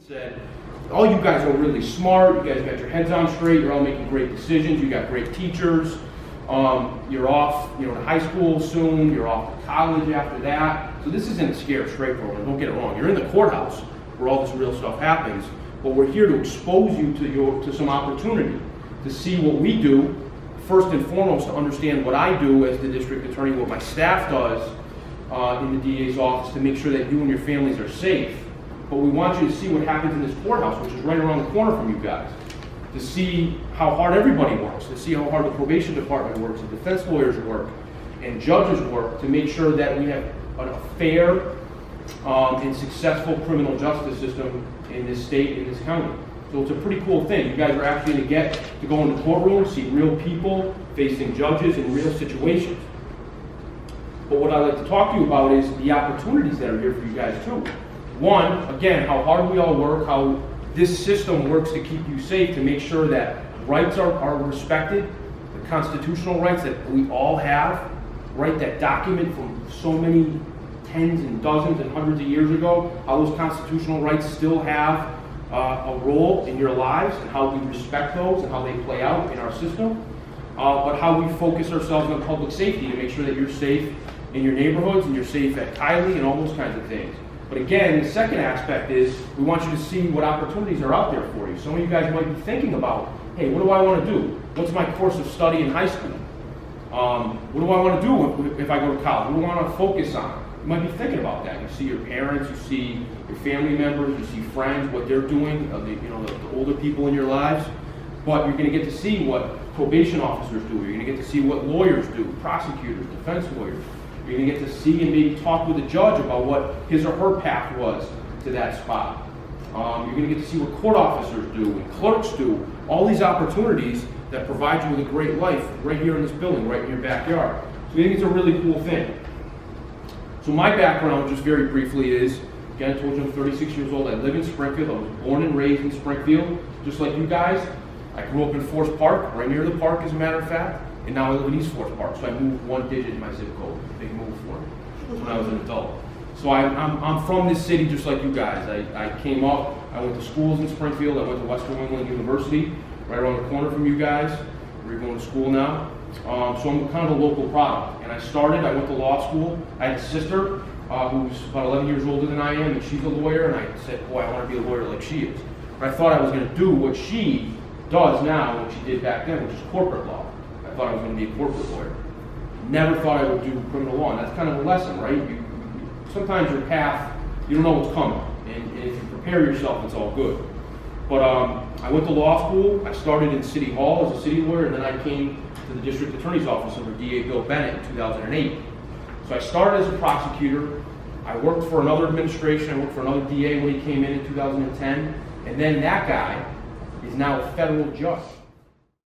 Said, all you guys are really smart, you guys got your heads on straight, you're all making great decisions, you got great teachers, you're off to high school soon, you're off to college after that. So this isn't a scare straight program, don't get it wrong. You're in the courthouse where all this real stuff happens, but we're here to expose you to some opportunity, to see what we do, first and foremost to understand what I do as the district attorney, what my staff does in the DA's office to make sure that you and your families are safe. But we want you to see what happens in this courthouse, which is right around the corner from you guys, to see how hard everybody works, to see how hard the probation department works, the defense lawyers work, and judges work, to make sure that we have a fair and successful criminal justice system in this state, in this county. So it's a pretty cool thing. You guys are actually going to get to go in the courtroom, see real people facing judges in real situations. But what I'd like to talk to you about is the opportunities that are here for you guys too. One, again, how hard we all work, how this system works to keep you safe, to make sure that rights are respected, the constitutional rights that we all have, right, that document from so many tens and dozens and hundreds of years ago, how those constitutional rights still have a role in your lives, and how we respect those and how they play out in our system, but how we focus ourselves on public safety to make sure that you're safe in your neighborhoods and you're safe at Kiley and all those kinds of things. But again, the second aspect is we want you to see what opportunities are out there for you. Some of you guys might be thinking about, hey, what do I want to do? What's my course of study in high school? What do I want to do if I go to college? What do I want to focus on? You might be thinking about that. You see your parents, you see your family members, you see friends, what they're doing, the older people in your lives. But you're going to get to see what probation officers do. You're going to get to see what lawyers do, prosecutors, defense lawyers. You're going to get to see and maybe talk with a judge about what his or her path was to that spot. You're going to get to see what court officers do and clerks do. All these opportunities that provide you with a great life right here in this building, right in your backyard. So I think it's a really cool thing. So my background, just very briefly, is, again, I told you I'm 36 years old. I live in Springfield. I was born and raised in Springfield, just like you guys. I grew up in Forest Park, right near the park, as a matter of fact. And now I live in East Forest Park, so I moved one digit in my zip code. Big move for me when I was an adult. So I'm from this city just like you guys. I came up, I went to schools in Springfield. I went to Western New England University, right around the corner from you guys, where you're going to school now. So I'm kind of a local product. And I went to law school. I had a sister who's about 11 years older than I am, and she's a lawyer, and I said, boy, I want to be a lawyer like she is. But I thought I was going to do what she does now, what she did back then, which is corporate law. I thought I was going to be a corporate lawyer. Never thought I would do criminal law, and that's kind of a lesson, right? Sometimes your path, you don't know what's coming, and if you prepare yourself, it's all good. But I went to law school. I started in City Hall as a city lawyer, and then I came to the district attorney's office under DA Bill Bennett in 2008. So I started as a prosecutor. I worked for another administration. I worked for another DA when he came in 2010, and then that guy is now a federal judge.